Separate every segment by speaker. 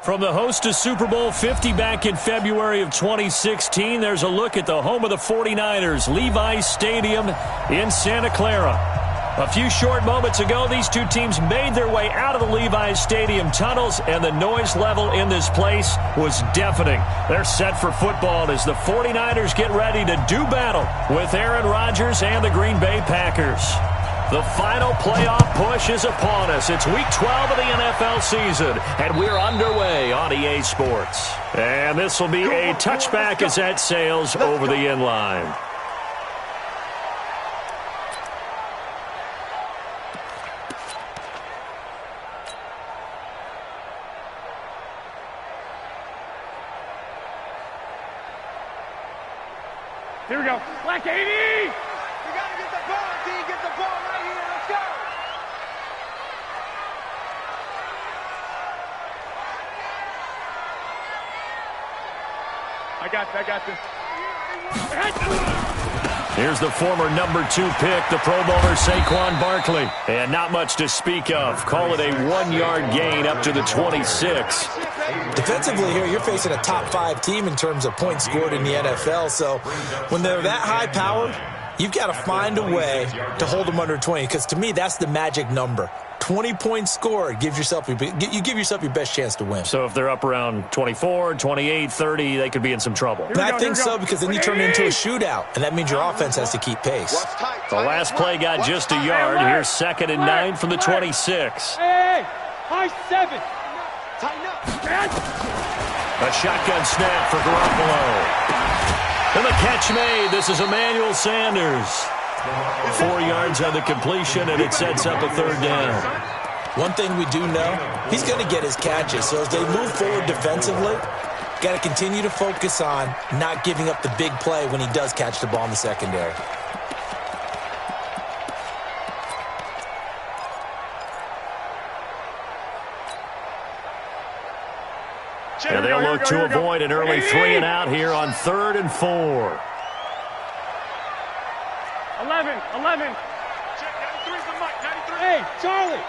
Speaker 1: From the host to Super Bowl 50 back in February of 2016, there's a look at the home of the 49ers, Levi's Stadium in Santa Clara. A few short moments ago, these two teams made their way out of the Levi's Stadium tunnels, and the noise level in this place was deafening. They're set for football as the 49ers get ready to do battle with Aaron Rodgers and the Green Bay Packers. The final playoff push is upon us. It's Week 12 of the NFL season, and we're underway on EA Sports. And this will be a touchback as that sails over the end line.
Speaker 2: Here we go. Black 80!
Speaker 3: You got to get the ball, D. Get the ball right here. Let's go.
Speaker 2: I got this.
Speaker 1: Here's the former number 2 pick, the Pro Bowler Saquon Barkley. And not much to speak of. Call it a 1-yard gain up to the 26.
Speaker 4: Defensively here, you're facing a top 5 team in terms of points scored in the NFL. So when they're that high-powered, you've got to find a way to hold them under 20. Because to me, that's the magic number. 20 points scored, you give yourself your best chance to win.
Speaker 1: So if they're up around 24, 28, 30, they could be in some trouble.
Speaker 4: I think so, because then you turn it into a shootout, and that means your offense has to keep pace.
Speaker 1: The last play got just a yard. Here's 2nd and 9 from the 26.
Speaker 2: Hey, high 7.
Speaker 3: Tighten up.
Speaker 1: A shotgun snap for Garoppolo. And the catch made. This is Emmanuel Sanders. 4 yards on the completion, and it sets up a 3rd down.
Speaker 4: One thing we do know, he's going to get his catches. So as they move forward defensively, got to continue to focus on not giving up the big play when he does catch the ball in the secondary.
Speaker 1: And they'll look to avoid an early 3 and out here on 3rd and 4.
Speaker 2: 11. Check 93's the mic. 93. Hey, Charlie.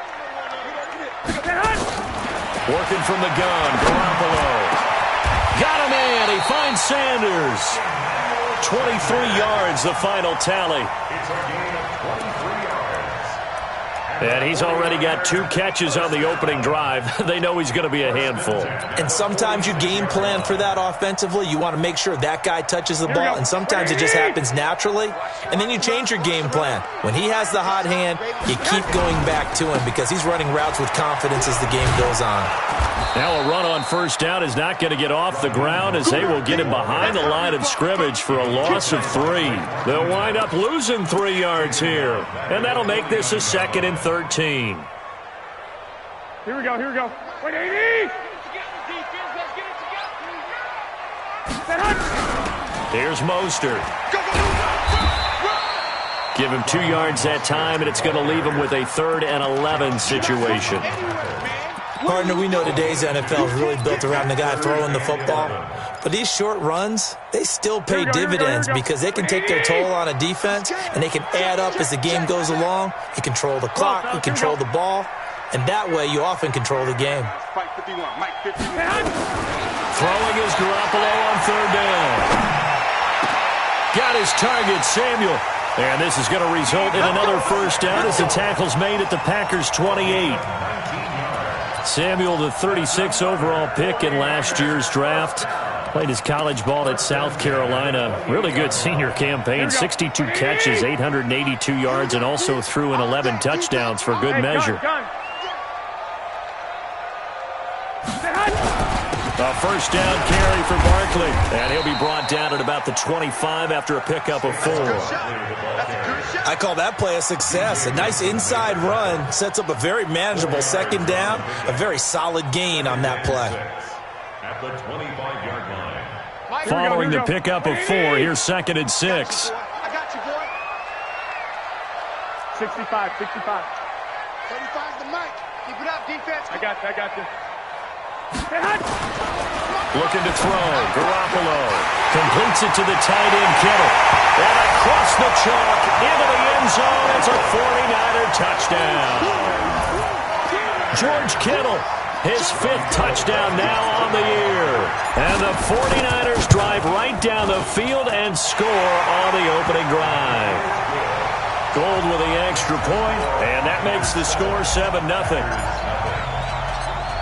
Speaker 1: Working from the gun, Garoppolo. Got him in. He finds Sanders. 23 yards, the final tally. And he's already got 2 catches on the opening drive. They know he's going to be a handful.
Speaker 4: And sometimes you game plan for that offensively. You want to make sure that guy touches the ball, and sometimes it just happens naturally. And then you change your game plan. When he has the hot hand, you keep going back to him because he's running routes with confidence as the game goes on.
Speaker 1: Now a run on 1st down is not going to get off the ground as they will get him behind the line of scrimmage for a loss of 3. They'll wind up losing 3 yards here. And that'll make this a 2nd and 13.
Speaker 2: Here we go. Wait, 80!
Speaker 1: Here's Mostert. Give him 2 yards that time, and it's going to leave him with a 3rd and 11 situation.
Speaker 4: Partner, we know today's NFL is really built around the guy throwing the football. But these short runs, they still pay dividends because they can take their toll on a defense, and they can add up as the game goes along. You control the clock, you control the ball, and that way you often control the game.
Speaker 1: Throwing is Garoppolo on 3rd down. Got his target, Samuel. And this is going to result in another 1st down as the tackle's made at the Packers' 28. Samuel, the 36 overall pick in last year's draft. Played his college ball at South Carolina. Really good senior campaign. 62 catches, 882 yards, and also threw in 11 touchdowns for good measure. A 1st down carry for Barkley. And he'll be brought down at about the 25 after a pickup of 4.
Speaker 4: I call that play a success. A nice inside run sets up a very manageable 2nd down. A very solid gain on that play.
Speaker 5: At the 25-yard line.
Speaker 1: Following the pickup of 4, here's 2nd and 6.
Speaker 3: I got you, boy.
Speaker 2: 65.
Speaker 3: 35's the mic. Keep it up, defense.
Speaker 2: I got you.
Speaker 1: Looking to throw. Garoppolo completes it to the tight end, Kittle. And across the chalk into the end zone. It's a 49er touchdown. George Kittle His 5th touchdown now on the year. And the 49ers drive right down the field and score on the opening drive. Gold with the extra point, and that makes the score 7-0.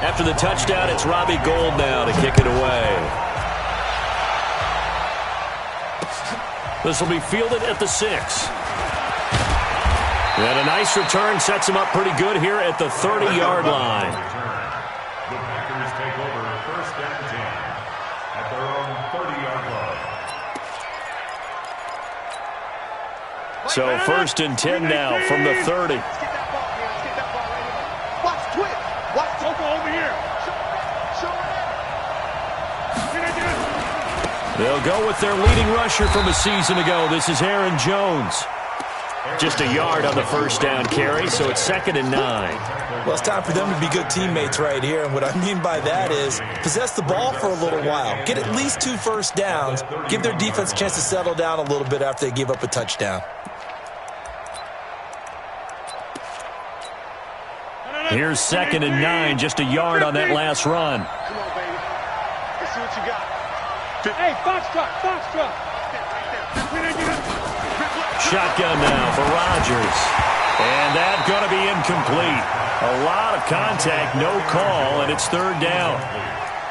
Speaker 1: After the touchdown, it's Robbie Gould now to kick it away. This will be fielded at the 6. And a nice return sets him up pretty good here at the 30-yard line.
Speaker 5: The Packers take over 1st and 10 at their own 30-yard line.
Speaker 1: So 1st and 10 now from the 30.
Speaker 3: Let's get that ball here. Let's get that ball right here. Watch twist. Watch
Speaker 2: Coco over here.
Speaker 1: They'll go with their leading rusher from a season ago. This is Aaron Jones. Just a yard on the 1st down carry, so it's 2nd and 9.
Speaker 4: Well, it's time for them to be good teammates right here, and what I mean by that is possess the ball for a little while. Get at least 2 first downs. Give their defense a chance to settle down a little bit after they give up a touchdown.
Speaker 1: Here's 2nd and 9, just a yard on that last run.
Speaker 3: Come on, baby. Let's see what you got.
Speaker 2: Hey, Foxtrot, Foxtrot.
Speaker 1: Shotgun now for Rodgers. And that's going to be incomplete. A lot of contact, no call, and it's 3rd down.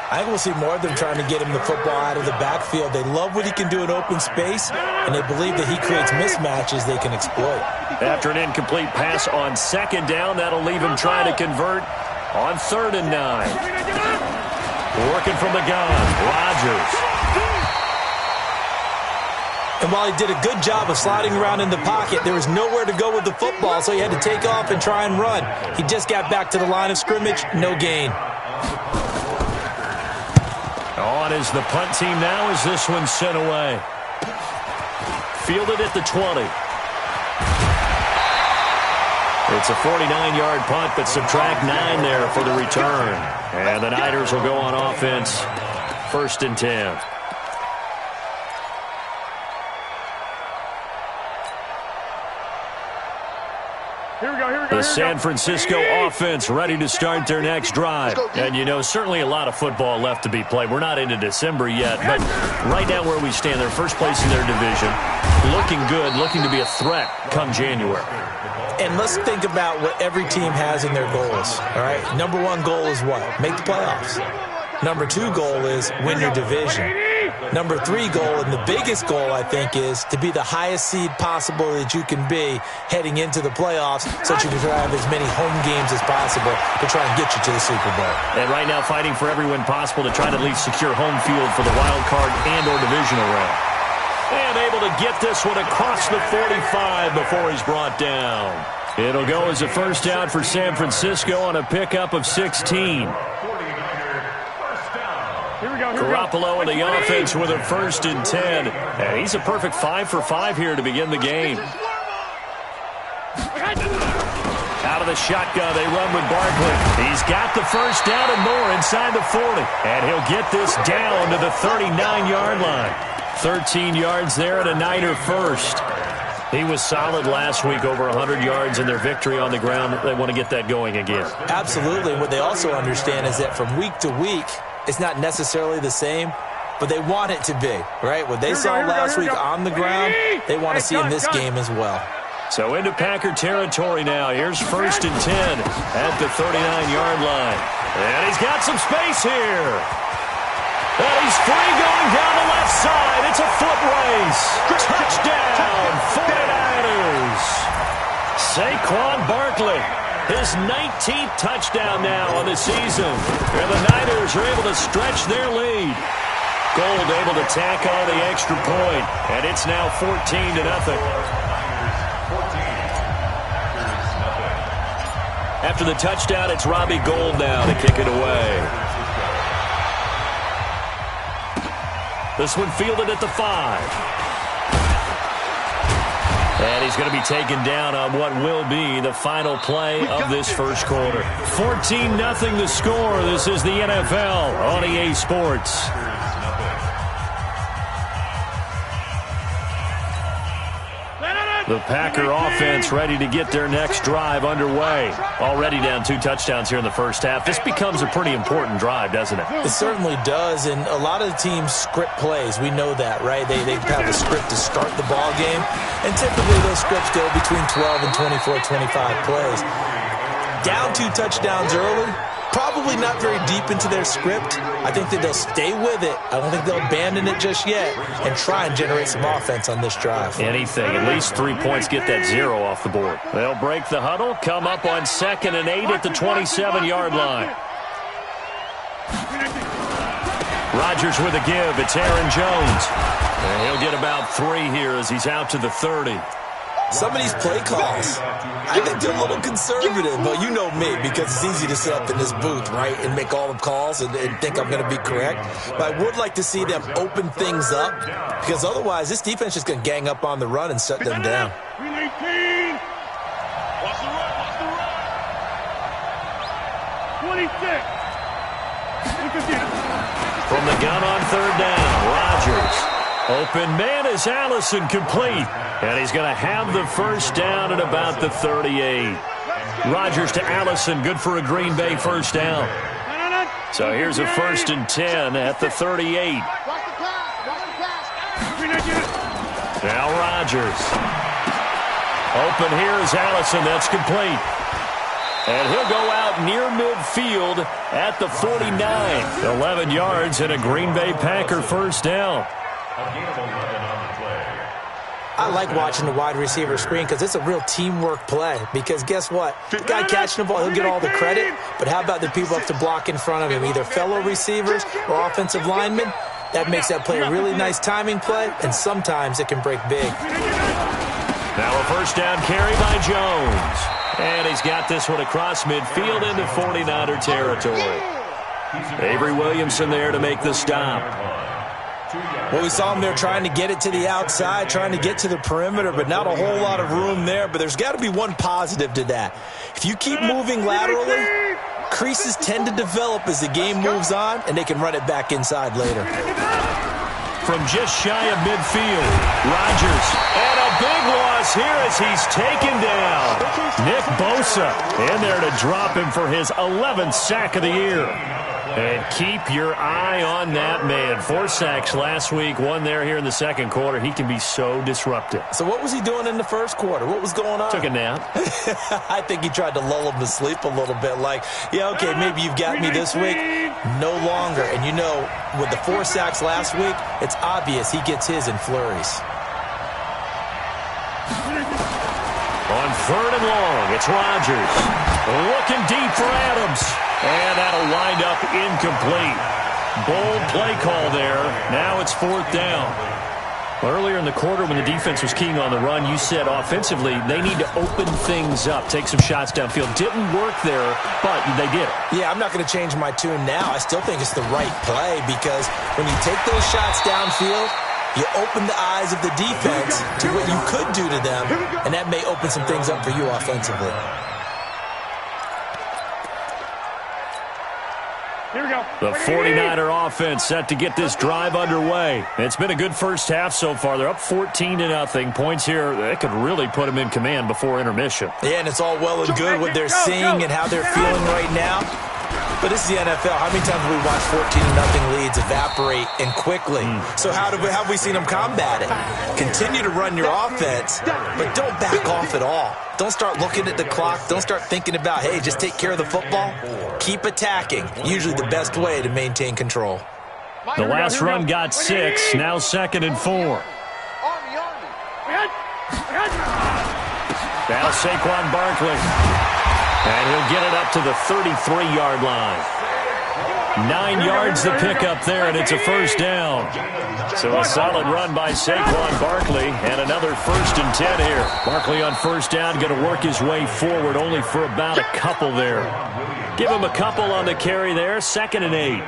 Speaker 4: I think we'll see more of them trying to get him the football out of the backfield. They love what he can do in open space, and they believe that he creates mismatches they can exploit.
Speaker 1: After an incomplete pass on 2nd down, that'll leave him trying to convert on 3rd and 9. Working from the gun, Rodgers.
Speaker 4: And while he did a good job of sliding around in the pocket, there was nowhere to go with the football, so he had to take off and try and run. He just got back to the line of scrimmage, no gain.
Speaker 1: On is the punt team now as this one's sent away. Fielded at the 20. It's a 49-yard punt, but subtract 9 there for the return. And the Niners will go on offense, 1st and 10.
Speaker 2: Here we go, here we go.
Speaker 1: The San Francisco offense ready to start their next drive. And, you know, certainly a lot of football left to be played. We're not into December yet, but right now where we stand, they're first place in their division. Looking good, looking to be a threat come January.
Speaker 4: And let's think about what every team has in their goals, all right? Number 1 goal is what? Make the playoffs. Number 2 goal is win your division. Number 3 goal, and the biggest goal, I think, is to be the highest seed possible that you can be heading into the playoffs so that you can have as many home games as possible to try and get you to the Super Bowl.
Speaker 1: And right now fighting for every win possible to try to at least secure home field for the wild card and or divisional round. And able to get this one across the 45 before he's brought down. It'll go as a 1st down for San Francisco on a pickup of 16. Garoppolo in the offense with a 1st and 10. And he's a perfect 5 for 5 here to begin the game. Out of the shotgun, they run with Barkley. He's got the 1st down and more inside the 40. And he'll get this down to the 39-yard line. 13 yards there and a Niner first. He was solid last week, over 100 yards in their victory on the ground. They want to get that going again.
Speaker 4: Absolutely. What they also understand is that from week to week, it's not necessarily the same, but they want it to be, right? What they saw last week on the ground, they want to see in this game as well.
Speaker 1: So into Packer territory now. Here's 1st and 10 at the 39-yard line. And he's got some space here. And he's free going down the left side. It's a foot race. Touchdown, 49ers. Saquon Barkley. His 19th touchdown now on the season. And the Niners are able to stretch their lead. Gould able to tack on the extra point. And it's now 14-0. After the touchdown, it's Robbie Gould now to kick it away. This one fielded at the 5. And he's going to be taken down on what will be the final play of this first quarter. 14-0 the score. This is the NFL on EA Sports. The Packer offense ready to get their next drive underway. Already down 2 touchdowns here in the first half. This becomes a pretty important drive, doesn't it?
Speaker 4: It certainly does, and a lot of the teams script plays. We know that, right? They have a script to start the ball game, and typically those scripts go between 12 and 24, 25 plays. Down 2 touchdowns early, probably not very deep into their script. I think that they'll stay with it. I don't think they'll abandon it just yet and try and generate some offense on this drive.
Speaker 1: Anything. At least 3 points, get that 0 off the board. They'll break the huddle, come up on 2nd and 8 at the 27-yard line. Rodgers with a give. It's Aaron Jones. And he'll get about 3 here as he's out to the 30.
Speaker 4: Some of these play calls, I think they're a little conservative, but you know me, because it's easy to sit up in this booth, right, and make all the calls and think I'm going to be correct. But I would like to see them open things up, because otherwise this defense is just going to gang up on the run and shut them down.
Speaker 2: 319. Watch the run. 26.
Speaker 1: From the gun on 3rd down, Rodgers. Open man is Allison, complete. And he's going to have the first down at about the 38. Rodgers to Allison, good for a Green Bay first down. So here's a 1st and 10 at the 38. Now Rodgers. Open here is Allison, that's complete. And he'll go out near midfield at the 49. 11 yards and a Green Bay Packer first down.
Speaker 4: I like watching the wide receiver screen because it's a real teamwork play. Because guess what? The guy catching the ball, he'll get all the credit. But how about the people up to block in front of him, either fellow receivers or offensive linemen? That makes that play a really nice timing play, and sometimes it can break big.
Speaker 1: Now a first down carry by Jones. And he's got this one across midfield into 49er territory. Avery Williamson there to make the stop.
Speaker 4: Well, we saw him there trying to get it to the outside, trying to get to the perimeter, but not a whole lot of room there. But there's got to be one positive to that. If you keep moving laterally, creases tend to develop as the game moves on, and they can run it back inside later.
Speaker 1: From just shy of midfield, Rodgers. And a big loss here as he's taken down. Nick Bosa in there to drop him for his 11th sack of the year. And keep your eye on that man. 4 sacks last week, 1 there here in the second quarter. He can be so disruptive.
Speaker 4: So what was he doing in the first quarter? What was going on?
Speaker 1: Took a nap.
Speaker 4: I think he tried to lull him to sleep a little bit. Like, yeah, okay, maybe you've got me this week. No longer. And you know, with the 4 sacks last week, it's obvious he gets his in flurries.
Speaker 1: On 3rd and long, it's Rodgers. Looking deep for Adams. And that'll wind up incomplete. Bold play call there. Now it's 4th down. Earlier in the quarter when the defense was keying on the run, you said offensively they need to open things up, take some shots downfield. Didn't work there, but they did it.
Speaker 4: Yeah, I'm not going to change my tune now. I still think it's the right play because when you take those shots downfield, you open the eyes of the defense to what you could do to them, and that may open some things up for you offensively.
Speaker 2: Here we go.
Speaker 1: The 49er offense set to get this drive underway. It's been a good first half so far. They're up 14-0. Points here, that could really put them in command before intermission.
Speaker 4: Yeah, and it's all well and good what they're seeing and how they're feeling right now. But this is the NFL. How many times have we watched 14-0 leads evaporate and quickly? So how have we seen them combat it? Continue to run your offense, but don't back off at all. Don't start looking at the clock. Don't start thinking about, hey, just take care of the football. Keep attacking. Usually the best way to maintain control.
Speaker 1: The last run got 6. Now 2nd and 4. Now Saquon Barkley. And he'll get it up to the 33-yard line. 9 yards the pickup there, and it's a first down. So a solid run by Saquon Barkley, and another 1st and 10 here. Barkley on first down, going to work his way forward, only for about a couple there. Give him a couple on the carry there, 2nd and 8.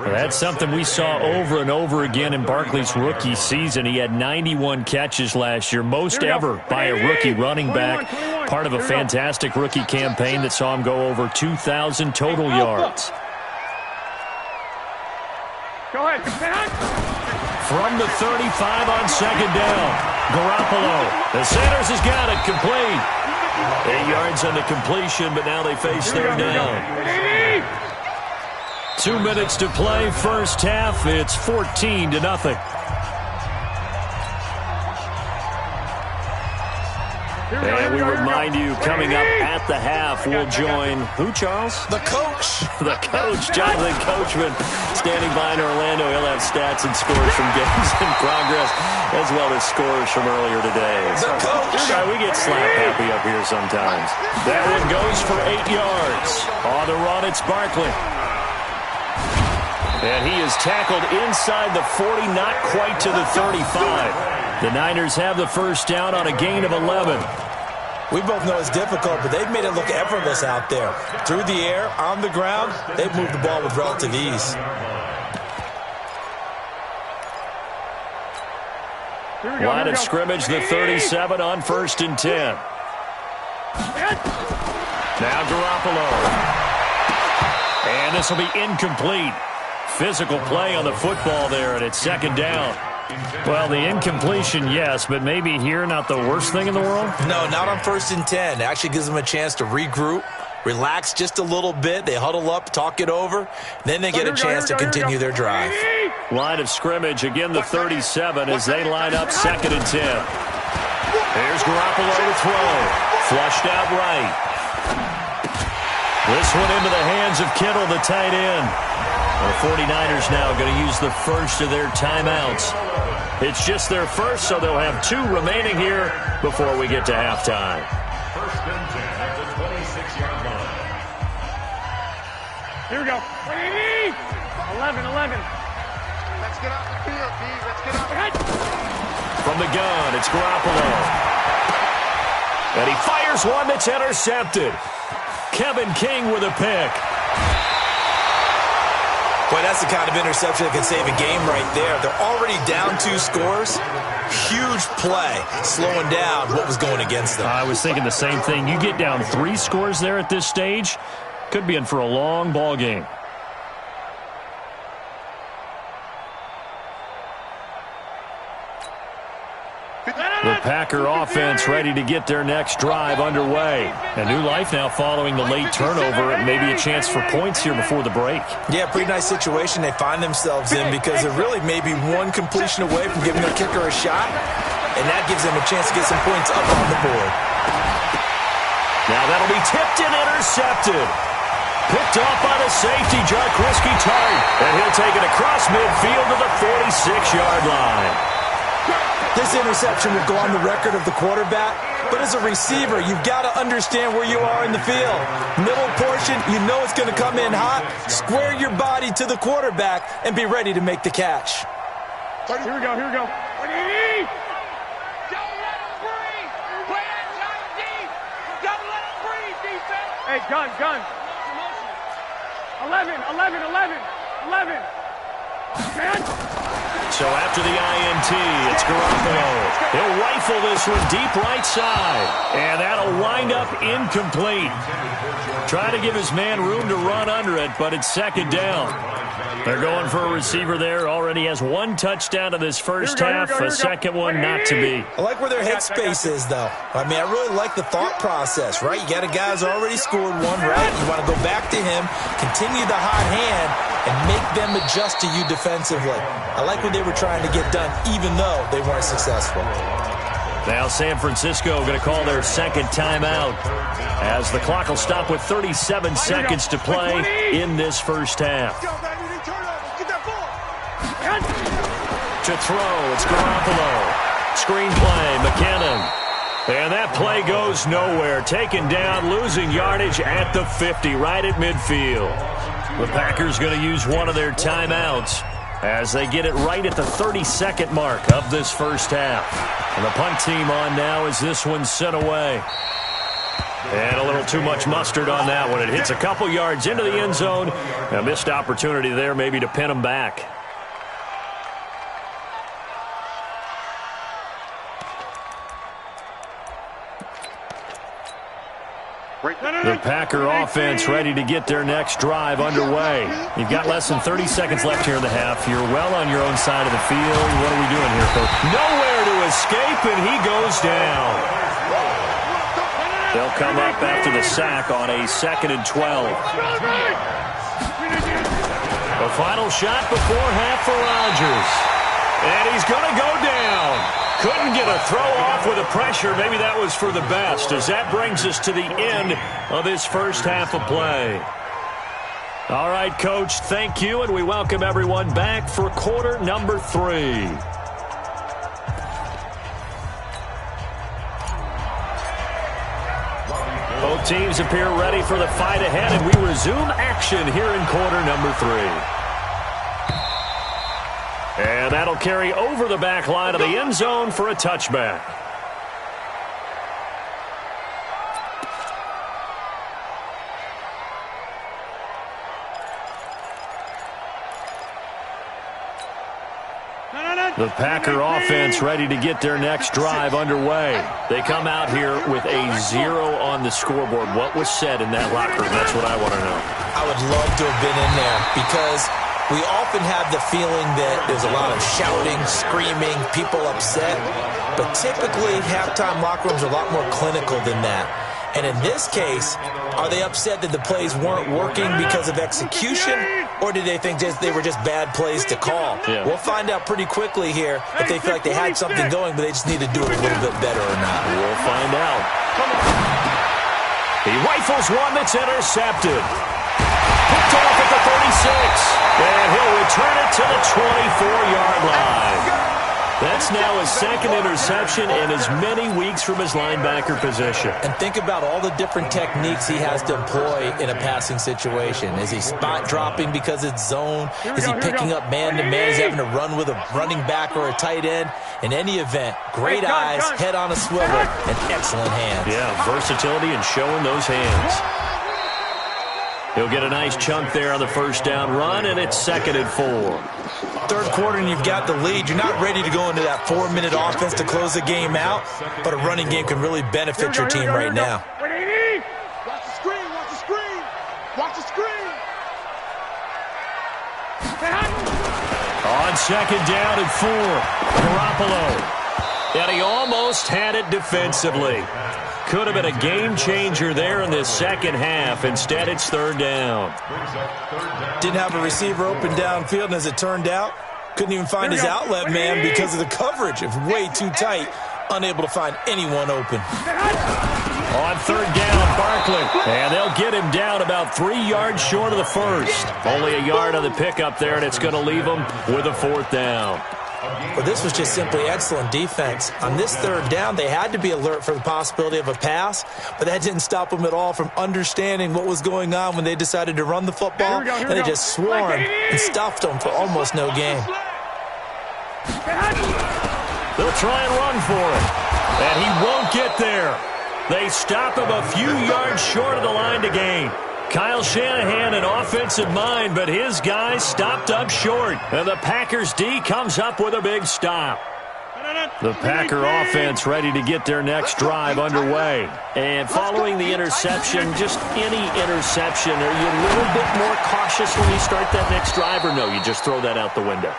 Speaker 1: Well, that's something we saw over and over again in Barkley's rookie season. He had 91 catches last year, most ever by a rookie running back. Part of a fantastic rookie campaign that saw him go over 2,000 total yards.
Speaker 2: Go ahead.
Speaker 1: From the 35 on 2nd down. Garoppolo. The Sanders has got it complete. 8 yards on the completion, but now they face third down. 2 minutes to play, first half. It's 14-0. And we remind you, coming up at the half, we'll join who, Charles?
Speaker 4: The coach.
Speaker 1: The coach, Jonathan Coachman, standing by in Orlando. He'll have stats and scores from games in progress, as well as scores from earlier today.
Speaker 4: The coach.
Speaker 1: We get slap happy up here sometimes. That one goes for 8 yards. On the run, it's Barkley. And he is tackled inside the 40, not quite to the 35. The Niners have the first down on a gain of 11.
Speaker 4: We both know it's difficult, but they've made it look effortless out there. Through the air, on the ground, they've moved the ball with relative ease.
Speaker 1: Line of scrimmage, the 37 on 1st and 10. Now Garoppolo. And this will be incomplete. Physical play on the football there, and it's second down. Well, the incompletion, yes, but maybe here not the worst thing in the world?
Speaker 4: No, not on 1st and 10. It actually gives them a chance to regroup, relax just a little bit. They huddle up, talk it over, then they get a chance to continue their drive.
Speaker 1: Line of scrimmage, again the 37 as they line up 2nd and 10. Here's Garoppolo to throw. Flushed out right. This one into the hands of Kittle, the tight end. The 49ers now going to use the first of their timeouts. It's just their first, so they'll have 2 remaining here before we get to halftime.
Speaker 5: 1st and 10 at the 26-yard line.
Speaker 2: Here we go. 11.
Speaker 3: Let's get off the field, D. Let's get off.
Speaker 1: From the gun, it's Garoppolo. And he fires one that's intercepted. Kevin King with a pick.
Speaker 4: Boy, that's the kind of interception that can save a game right there. They're already down 2 scores. Huge play, slowing down what was going against them.
Speaker 1: I was thinking the same thing. You get down 3 scores there at this stage, could be in for a long ball game. The Packer offense ready to get their next drive underway. A new life now following the late turnover. Maybe a chance for points here before the break.
Speaker 4: Yeah, pretty nice situation they find themselves in because they're really maybe 1 completion away from giving their kicker a shot, and that gives them a chance to get some points up on the board.
Speaker 1: Now that'll be tipped and intercepted. Picked off by the safety, Jaquiski Tartt, and he'll take it across midfield to the 46-yard line.
Speaker 4: This interception will go on the record of the quarterback, but as a receiver, you've got to understand where you are in the field. Middle portion, you know it's going to come in hot. Square your body to the quarterback and be ready to make the catch.
Speaker 2: Here we go.
Speaker 3: Don't let him breathe. Play that tight D. Don't let him breathe, defense.
Speaker 2: Hey, gun. 11.
Speaker 1: So after the INT, it's Garoppolo. He'll rifle this one deep right side. And that'll wind up incomplete. Trying to give his man room to run under it, but it's second down. They're going for a receiver there. Already has 1 touchdown in this first half. A second one not to be.
Speaker 4: I like where their headspace is, though. I mean, I really like the thought process, right? You got a guy who's already scored 1, right? You want to go back to him, continue the hot hand, and make them adjust to you defensively. I like what they were trying to get done, even though they weren't successful.
Speaker 1: Now San Francisco going to call their second timeout as the clock will stop with 37 seconds to play in this first half. To throw, it's Garoppolo. Screen play, McKinnon. And that play goes nowhere. Taken down, losing yardage at the 50, right at midfield. The Packers going to use one of their timeouts as they get it right at the 32nd mark of this first half. And the punt team on now as this one's sent away. And a little too much mustard on that one. It hits a couple yards into the end zone. A missed opportunity there maybe to pin them back. The Packer offense ready to get their next drive underway. You've got less than 30 seconds left here in the half. You're well on your own side of the field. What are we doing here, Coach? Nowhere there to escape, and he goes down. They'll come up after the sack on a 2nd and 12. The final shot before half for Rodgers. And he's going to go down. Couldn't get a throw off with the pressure. Maybe that was for the best, as that brings us to the end of this first half of play. All right, Coach, thank you, and we welcome everyone back for quarter number 3. Both teams appear ready for the fight ahead, and we resume action here in quarter number 3. And that'll carry over the back line of the end zone for a touchback. The Packer offense ready to get their next drive underway. They come out here with a 0 on the scoreboard. What was said in that locker room? That's what I want to know.
Speaker 4: I would love to have been in there because we often have the feeling that there's a lot of shouting, screaming, people upset. But typically, halftime locker rooms are a lot more clinical than that. And in this case, are they upset that the plays weren't working because of execution, or did they think they were just bad plays to call?
Speaker 1: Yeah.
Speaker 4: We'll find out pretty quickly here if they feel like they had something going, but they just need to do it a little bit better or not.
Speaker 1: We'll find out. He rifles one that's intercepted. Picked off at the 36. And he'll return it to the 24-yard line. That's now his 2nd interception in as many weeks from his linebacker position.
Speaker 4: And think about all the different techniques he has to employ in a passing situation. Is he spot dropping because it's zone? Is he picking up man-to-man? Is he having to run with a running back or a tight end? In any event, great eyes, head on a swivel, and excellent hands.
Speaker 1: Yeah, versatility and showing those hands. He'll get a nice chunk there on the first down run, and it's 2nd and 4.
Speaker 4: Third quarter and you've got the lead. You're not ready to go into that 4-minute offense to close the game out, but a running game can really benefit your team right now.
Speaker 3: Watch the screen, watch the screen, watch the screen.
Speaker 1: On 2nd down and 4, Garoppolo. And he almost had it defensively. Could have been a game changer there in this second half. Instead, it's 3rd down.
Speaker 4: Didn't have a receiver open downfield, and as it turned out, couldn't even find his outlet man because of the coverage. It was way too tight, unable to find anyone open.
Speaker 1: On 3rd down, Barkley. And they'll get him down about 3 yards short of the first. Only a yard on the pickup there, and it's going to leave him with a 4th down.
Speaker 4: Well, this was just simply excellent defense. On this 3rd down, they had to be alert for the possibility of a pass, but that didn't stop them at all from understanding what was going on when they decided to run the football, and they just swarmed and stuffed them for almost no gain.
Speaker 1: They'll try and run for it, and he won't get there. They stop him a few yards short of the line to gain. Kyle Shanahan, an offensive mind, but his guys stopped up short. And the Packers D comes up with a big stop. The Packer offense ready to get their next drive underway. And following the interception, just any interception, are you a little bit more cautious when you start that next drive, or no, you just throw that out the window?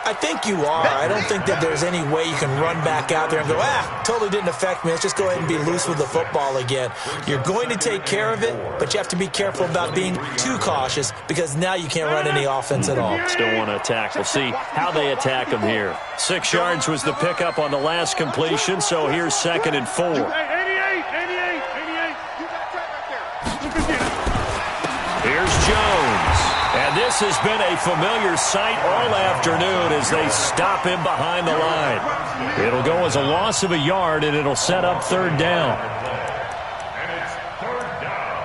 Speaker 4: I think you are. I don't think that there's any way you can run back out there and go, totally didn't affect me. Let's just go ahead and be loose with the football again. You're going to take care of it, but you have to be careful about being too cautious because now you can't run any offense at all.
Speaker 1: Still want to attack. We'll see how they attack him here. 6 yards was the pickup on the last completion, so here's 2nd and 4.
Speaker 2: 88.
Speaker 3: You got track right there.
Speaker 1: Here's Jones. And this has been a familiar sight all afternoon as they stop him behind the line. It'll go as a loss of a yard, and it'll set up 3rd down.
Speaker 5: And it's 3rd down.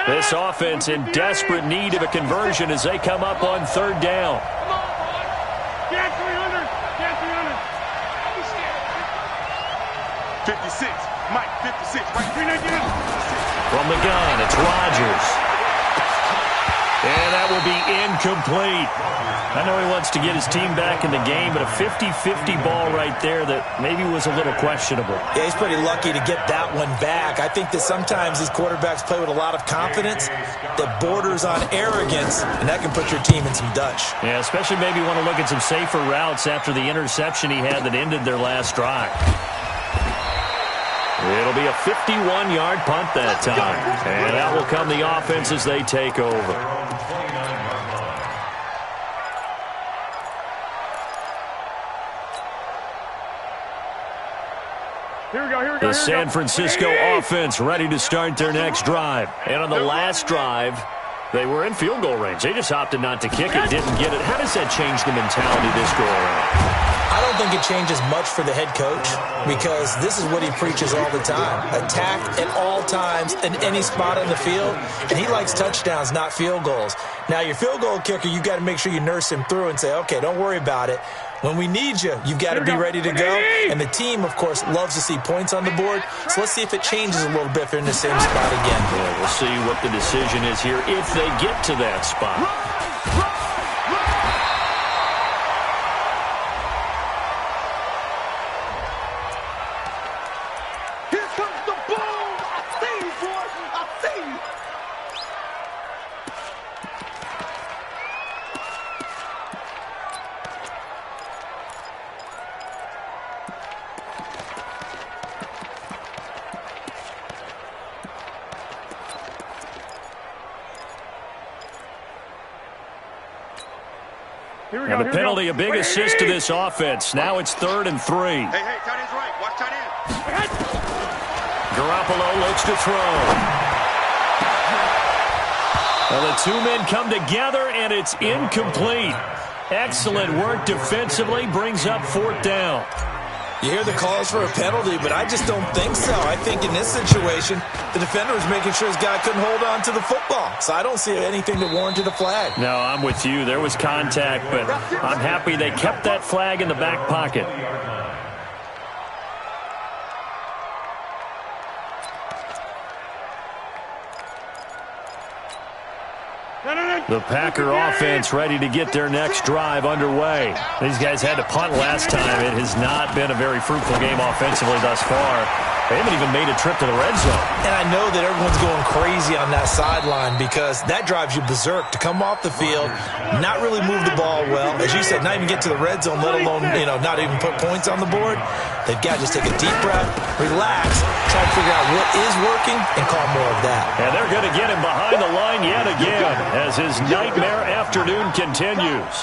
Speaker 1: This offense in desperate need of a conversion as they come up on 3rd down.
Speaker 2: Come on, boy. Get 300. Get 300.
Speaker 3: 56, Mike, 56, right.
Speaker 2: 399.
Speaker 1: From the gun, it's Rodgers. And that will be incomplete. I know he wants to get his team back in the game, but a 50-50 ball right there that maybe was a little questionable.
Speaker 4: Yeah, he's pretty lucky to get that one back. I think that sometimes these quarterbacks play with a lot of confidence that borders on arrogance, and that can put your team in some Dutch.
Speaker 1: Yeah, especially maybe want to look at some safer routes after the interception he had that ended their last drive. It'll be a 51-yard punt that time. And out will come the offense as they take over. The San Francisco offense ready to start their next drive. And on the last drive, they were in field goal range. They just opted not to kick it, didn't get it. How does that change the mentality this go around?
Speaker 4: I don't think it changes much for the head coach because this is what he preaches all the time. Attack at all times in any spot on the field, and he likes touchdowns, not field goals. Now, your field goal kicker, you've got to make sure you nurse him through and say, okay, don't worry about it. When we need you, you've got to be ready to go. And the team, of course, loves to see points on the board. So let's see if it changes a little bit if they're in the same spot again.
Speaker 1: Yeah, we'll see what the decision is here if they get to that spot. Now the penalty, a big assist to this offense. Now it's 3rd and 3.
Speaker 3: Hey, tight end's right. Watch tight end.
Speaker 1: Garoppolo looks to throw. Well, the two men come together, and it's incomplete. Excellent work defensively, brings up 4th down.
Speaker 4: You hear the calls for a penalty, but I just don't think so. I think in this situation, the defender was making sure his guy couldn't hold on to the football. So I don't see anything that warranted a flag.
Speaker 1: No, I'm with you. There was contact, but I'm happy they kept that flag in the back pocket. The Packer offense ready to get their next drive underway. These guys had to punt last time. It has not been a very fruitful game offensively thus far. They haven't even made a trip to the red zone.
Speaker 4: And I know that everyone's going crazy on that sideline because that drives you berserk to come off the field, not really move the ball well. As you said, not even get to the red zone, let alone, not even put points on the board. They've got to just take a deep breath, relax, try to figure out what is working, and call more of that.
Speaker 1: And they're going to get him behind the line yet again as his nightmare afternoon continues.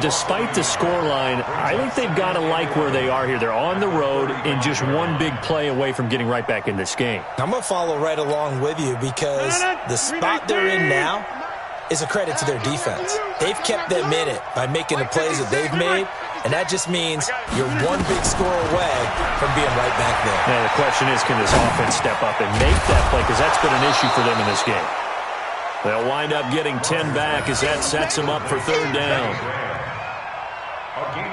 Speaker 1: Despite the scoreline, I think they've got to like where they are here. They're on the road and just one big play away from getting right back in this game.
Speaker 4: I'm going to follow right along with you because the spot they're in now is a credit to their defense. They've kept them in it by making the plays that they've made, and that just means you're one big score away from being right back there.
Speaker 1: Now, the question is, can this offense step up and make that play? Because that's been an issue for them in this game. They'll wind up getting 10 back as that sets them up for 3rd down.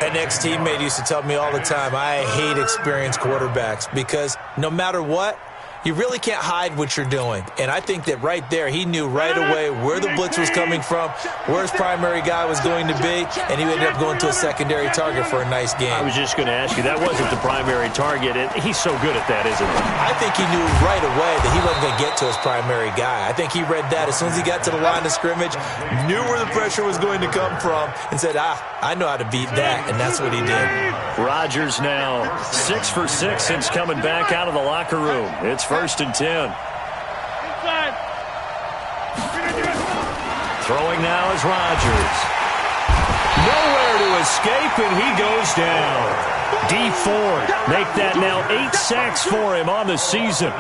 Speaker 4: An ex-teammate used to tell me all the time, I hate experienced quarterbacks because no matter what, you really can't hide what you're doing. And I think that right there, he knew right away where the blitz was coming from, where his primary guy was going to be, and he ended up going to a secondary target for a nice game.
Speaker 1: I was just going to ask you, that wasn't the primary target. He's so good at that, isn't he?
Speaker 4: I think he knew right away that he wasn't going to get to his primary guy. I think he read that as soon as he got to the line of scrimmage, knew where the pressure was going to come from, and said, I know how to beat that, and that's what he did.
Speaker 1: Rodgers now 6 for 6 since coming back out of the locker room. It's 1st and 10. Throwing now is Rodgers. Nowhere to escape, and he goes down. D Ford make that now 8 sacks for him on the season.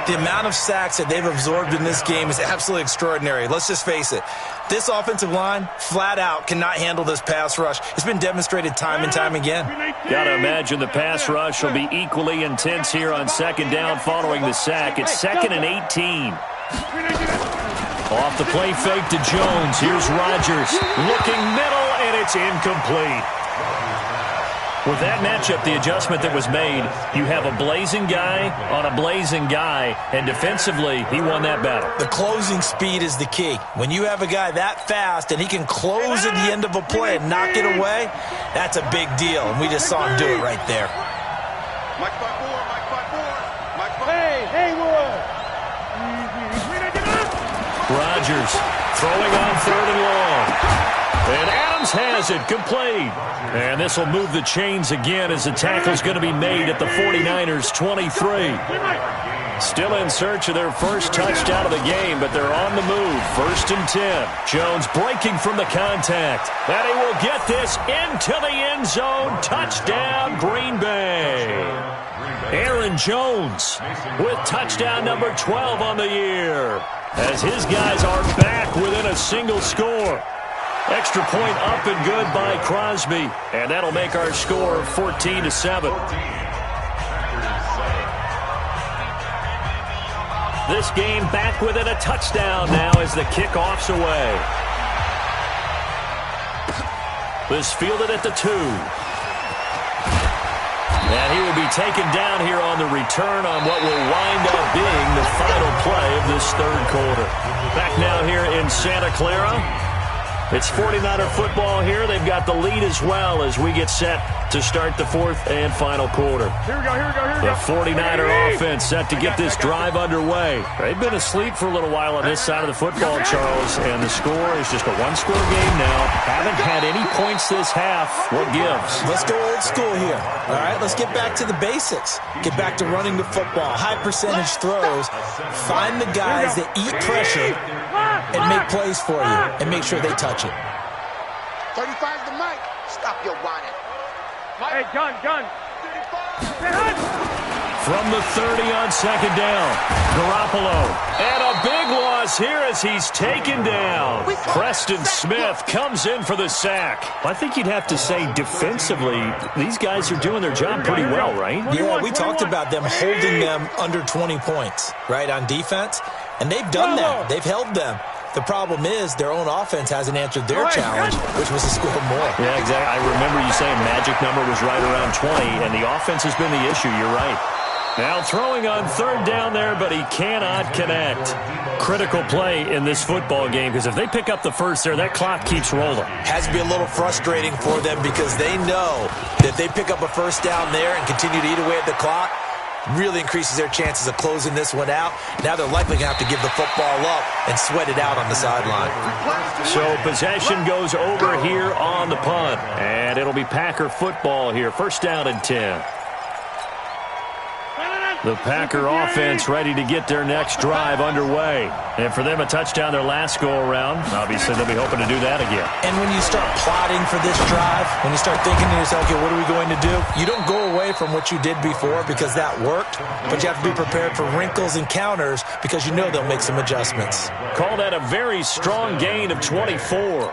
Speaker 4: The amount of sacks that they've absorbed in this game is absolutely extraordinary. Let's just face it. This offensive line, flat out, cannot handle this pass rush. It's been demonstrated time and time again.
Speaker 1: Got to imagine the pass rush will be equally intense here on 2nd down following the sack. It's 2nd and 18. Off the play fake to Jones. Here's Rodgers looking middle, and it's incomplete. With that matchup, the adjustment that was made, you have a blazing guy on a blazing guy, and defensively, he won that battle.
Speaker 4: The closing speed is the key. When you have a guy that fast and he can close at the end of a play and knock it away, that's a big deal, and we just saw him do it right there.
Speaker 3: Mike 5-4.
Speaker 2: Hey, Haywood.
Speaker 1: Rodgers throwing on 3rd and long. And Adams has it, complete. And this will move the chains again as the tackle's going to be made at the 49ers' 23. Still in search of their first touchdown of the game, but they're on the move. 1st and 10. Jones breaking from the contact. And he will get this into the end zone. Touchdown, Green Bay. Aaron Jones with touchdown number 12 on the year, as his guys are back within a single score. Extra point up and good by Crosby, and that'll make our score 14-7. This game back within a touchdown now as the kickoff's away. This fielded at the 2. And he will be taken down here on the return on what will wind up being the final play of this 3rd quarter. Back now here in Santa Clara. It's 49er football here. They've got the lead as well as we get set to start the 4th and final quarter.
Speaker 2: Here we go.
Speaker 1: The 49er offense set to get this drive underway. They've been asleep for a little while on this side of the football, Charles, and the score is just a one-score game now. Haven't had any points this half. What gives?
Speaker 4: Let's go old school here. All right, let's get back to the basics. Get back to running the football, high percentage throws. Find the guys that eat pressure and make plays for you and make sure they touch it.
Speaker 3: 35's the mic. Stop your whining.
Speaker 2: Hey, gun.
Speaker 1: From the 30 on 2nd down, Garoppolo. And a big loss here as he's taken down. Preston Smith comes in for the sack. I think you'd have to say defensively, these guys are doing their job pretty well, right?
Speaker 4: Yeah, we talked about them holding them under 20 points, right, on defense. And they've done that. They've held them. The problem is their own offense hasn't answered their challenge, which was to score more.
Speaker 1: Yeah, exactly. I remember you saying magic number was right around 20, and the offense has been the issue. You're right. Now throwing on 3rd down there, but he cannot connect. Critical play in this football game, because if they pick up the first there, that clock keeps rolling.
Speaker 4: Has to be a little frustrating for them because they know that if they pick up a first down there and continue to eat away at the clock, really increases their chances of closing this one out. Now they're likely going to have to give the football up and sweat it out on the sideline.
Speaker 1: So possession goes over here on the punt, and it'll be Packer football here. 1st down and 10. The Packer offense ready to get their next drive underway. And for them, a touchdown their last go-around. Obviously, they'll be hoping to do that again.
Speaker 4: And when you start plotting for this drive, when you start thinking to yourself, okay, what are we going to do? You don't go away from what you did before because that worked, but you have to be prepared for wrinkles and counters because you know they'll make some adjustments.
Speaker 1: Call that a very strong gain of 24.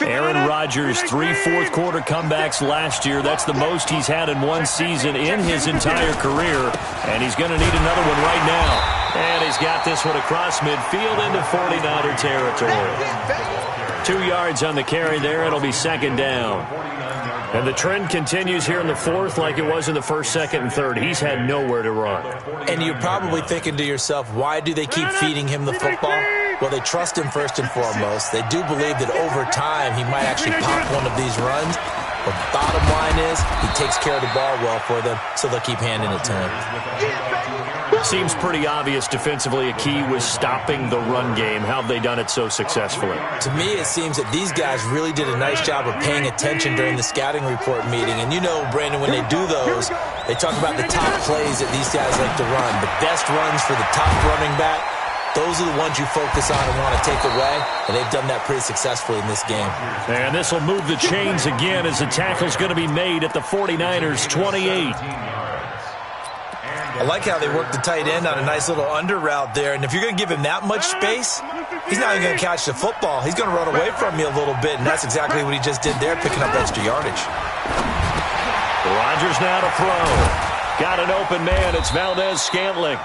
Speaker 1: Aaron Rodgers, 3 fourth-quarter comebacks last year. That's the most he's had in one season in his entire career, and he's going to need another one right now. And he's got this one across midfield into 49er territory. 2 yards on the carry there. It'll be 2nd down. And the trend continues here in the 4th like it was in the 1st, 2nd, and 3rd. He's had nowhere to run.
Speaker 4: And you're probably thinking to yourself, why do they keep feeding him the football? Well, they trust him first and foremost. They do believe that over time he might actually pop one of these runs. But the bottom line is he takes care of the ball well for them, so they'll keep handing it to him.
Speaker 1: Seems pretty obvious defensively a key was stopping the run game. How have they done it so successfully?
Speaker 4: To me, it seems that these guys really did a nice job of paying attention during the scouting report meeting. And you know, Brandon, when they do those, they talk about the top plays that these guys like to run. The best runs for the top running back, those are the ones you focus on and want to take away, and they've done that pretty successfully in this game.
Speaker 1: And this will move the chains again as the tackle's going to be made at the 49ers' 28.
Speaker 4: I like how they work the tight end on a nice little under route there, and if you're going to give him that much space, he's not even going to catch the football. He's going to run away from you a little bit, and that's exactly what he just did there, picking up extra yardage.
Speaker 1: Rodgers now to throw. Got an open man. It's Valdez-Scantling.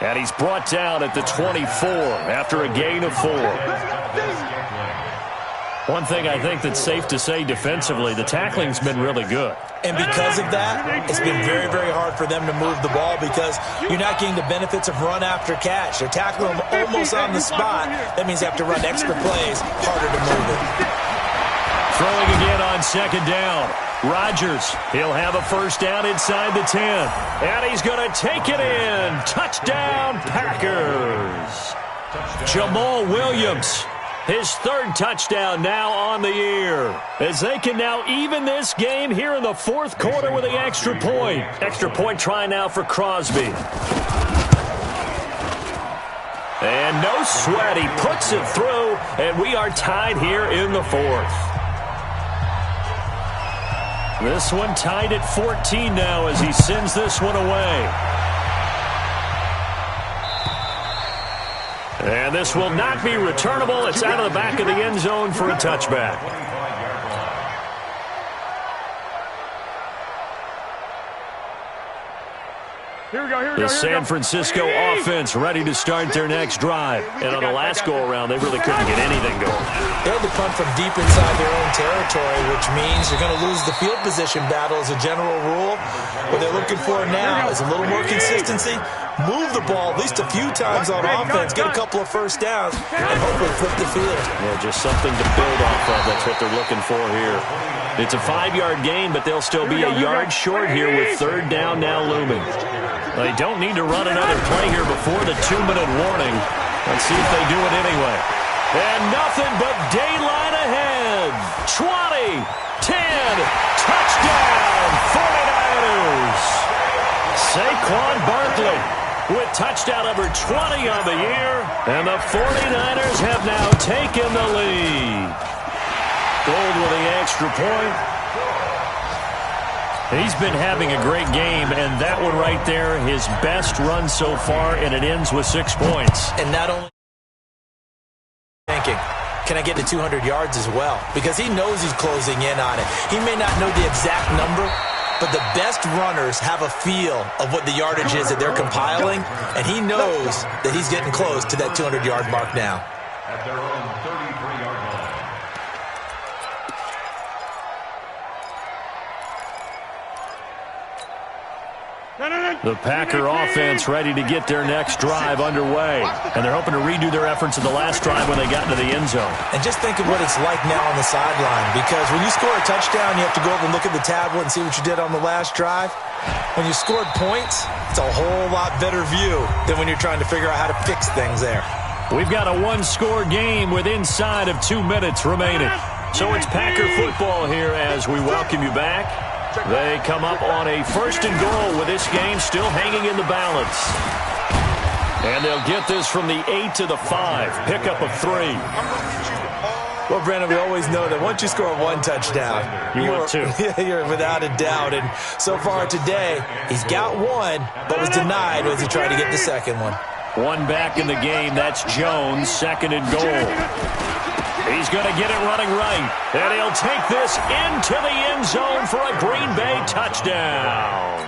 Speaker 1: And he's brought down at the 24 after a gain of 4. One thing I think that's safe to say defensively, the tackling's been really good.
Speaker 4: And because of that, it's been very, very hard for them to move the ball because you're not getting the benefits of run after catch. They're tackling them almost on the spot. That means they have to run extra plays, harder to move it.
Speaker 1: Throwing again on second down. Rodgers, he'll have a first down inside the 10. And he's going to take it in. Touchdown, Packers. Jamal Williams, his third touchdown now on the year, as they can now even this game here in the fourth quarter with the extra point. Extra point try now for Crosby. And no sweat, he puts it through, and we are tied here in the fourth. This one tied at 14 now as he sends this one away. And this will not be returnable. It's out of the back of the end zone for a touchback. The San Francisco offense ready to start their next drive. And on the last go-around, they really couldn't get anything going.
Speaker 4: They had to punt from deep inside their own territory, which means you're going to lose the field position battle as a general rule. What they're looking for now is a little more consistency, move the ball at least a few times on offense, get a couple of first downs, and hopefully flip the field.
Speaker 1: Yeah, just something to build off of. That's what they're looking for here. It's a 5-yard gain, but they'll still be a yard short here with third down now looming. They don't need to run another play here before the 2-minute warning. Let's see if they do it anyway. And nothing but daylight ahead. 20, 10, touchdown, 49ers. Saquon Barkley with touchdown number 20 on the year. And the 49ers have now taken the lead. Gold with the extra point. He's been having a great game, and that one right there, his best run so far, and it ends with 6 points.
Speaker 4: And not only thinking, can I get to 200 yards as well? Because he knows he's closing in on it. He may not know the exact number, but the best runners have a feel of what the yardage is that they're compiling, and he knows that he's getting close to that 200-yard mark now.
Speaker 5: At their own 33-yard line.
Speaker 1: The Packer offense ready to get their next drive underway. And they're hoping to redo their efforts in the last drive when they got into the end zone.
Speaker 4: And just think of what it's like now on the sideline, because when you score a touchdown, you have to go over and look at the tablet and see what you did on the last drive. When you scored points, it's a whole lot better view than when you're trying to figure out how to fix things there.
Speaker 1: We've got a one-score game with inside of 2 minutes remaining. So it's Packer football here as we welcome you back. They come up on a 1st and goal with this game still hanging in the balance. And they'll get this from the 8 to the 5. Pickup of 3.
Speaker 4: Well, Brandon, we always know that once you score one touchdown, you're without a doubt. And so far today, he's got one, but was denied as he tried to get the second one.
Speaker 1: One back in the game. That's Jones, 2nd and goal. He's going to get it running right. And he'll take this into the end zone for a Green Bay touchdown.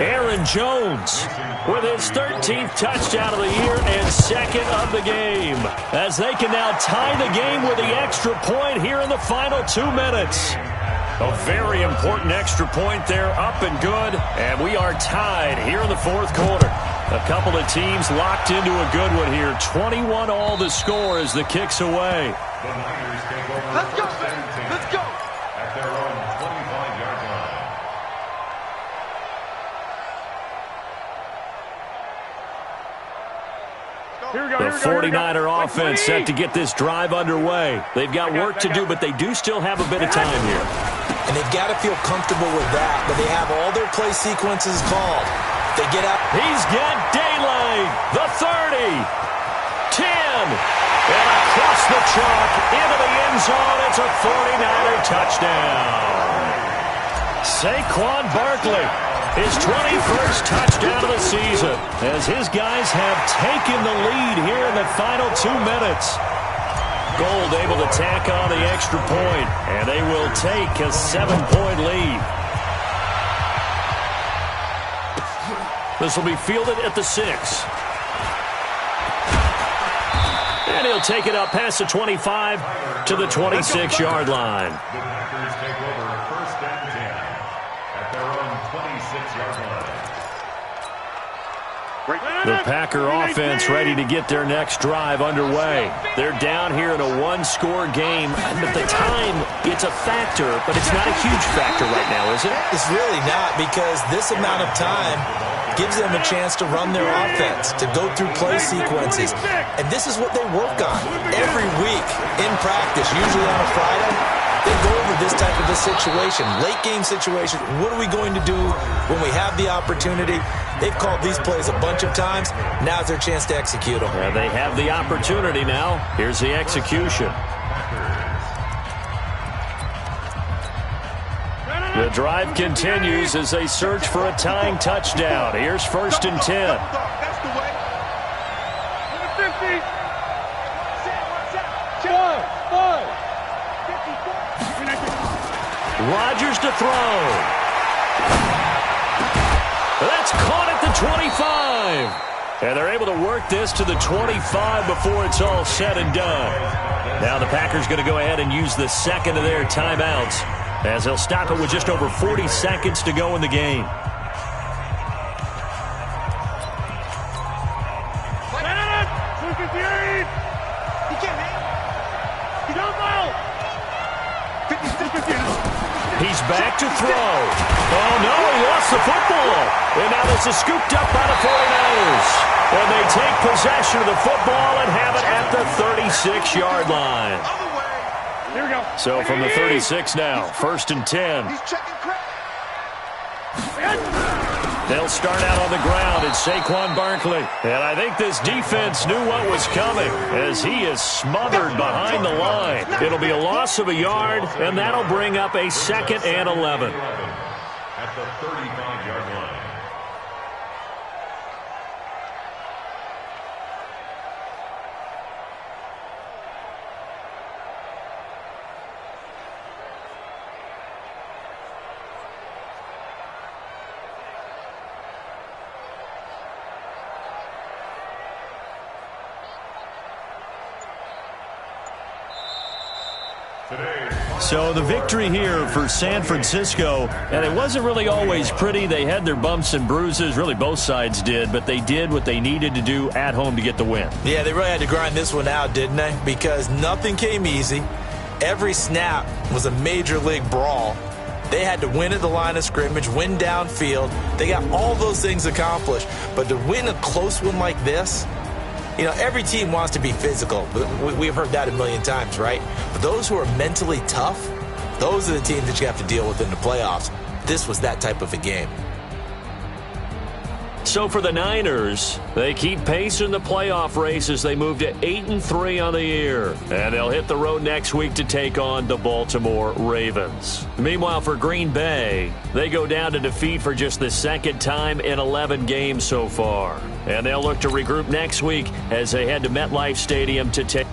Speaker 1: Aaron Jones with his 13th touchdown of the year and 2nd of the game. As they can now tie the game with the extra point here in the final 2 minutes. A very important extra point there, up and good. And we are tied here in the fourth quarter. A couple of teams locked into a good one here. 21 all the score as the kick's away.
Speaker 5: The Niners take over.
Speaker 3: Let's go. Let's go.
Speaker 5: At their own 25-yard line.
Speaker 1: The 49er offense set to get this drive underway. They've got work to do, but they do still have a bit of time here.
Speaker 4: And they've got to feel comfortable with that, but they have all their play sequences called. They get out.
Speaker 1: He's got daylight. The 30. 10. And across the chalk into the end zone. It's a 49er touchdown. Saquon Barkley, his 21st touchdown of the season, as his guys have taken the lead here in the final 2 minutes. Gold able to tack on the extra point, and they will take a 7-point lead. This will be fielded at the 6. And he'll take it up past the 25 to the 26-yard line.
Speaker 5: The Packers take over 1st and 10 at their own 26-yard line.
Speaker 1: The Packer offense ready to get their next drive underway. They're down here in a one-score game. At the time, it's a factor, but it's not a huge factor right now, is it?
Speaker 4: It's really not, because this amount of time gives them a chance to run their offense, to go through play sequences. And this is what they work on every week in practice, usually on a Friday. They go over this type of a situation, late game situation. What are we going to do when we have the opportunity? They've called these plays a bunch of times. Now's their chance to execute them.
Speaker 1: Yeah, they have the opportunity now. Here's the execution. The drive continues as they search for a tying touchdown. Here's 1st and 10.
Speaker 3: That's the way. 50.
Speaker 1: Rodgers to throw. That's caught at the 25. And they're able to work this to the 25 before it's all said and done. Now the Packers going to go ahead and use the second of their timeouts, as they'll stop it with just over 40 seconds to go in the game. He's back to throw. Oh, no, he lost the football. And now this is scooped up by the 49ers. And they take possession of the football and have it at the 36-yard line.
Speaker 2: Here we go.
Speaker 1: So from the 36 now, 1st and 10.
Speaker 3: He's checking credit.
Speaker 1: They'll start out on the ground. It's Saquon Barkley. And I think this defense knew what was coming, as he is smothered behind the line. It'll be a loss of a yard, and that'll bring up a 2nd and 11.
Speaker 5: At the 35-yard line.
Speaker 1: So the victory here for San Francisco, and it wasn't really always pretty. They had their bumps and bruises, really both sides did, but they did what they needed to do at home to get the win.
Speaker 4: Yeah, they really had to grind this one out, didn't they? Because nothing came easy. Every snap was a major league brawl. They had to win at the line of scrimmage, win downfield. They got all those things accomplished. But to win a close one like this, you know, every team wants to be physical. We've heard that a million times, right? But those who are mentally tough, those are the teams that you have to deal with in the playoffs. This was that type of a game.
Speaker 1: So for the Niners, they keep pace in the playoff race as they move to 8-3 on the year. And they'll hit the road next week to take on the Baltimore Ravens. Meanwhile, for Green Bay, they go down to defeat for just the 2nd time in 11 games so far. And they'll look to regroup next week as they head to MetLife Stadium to take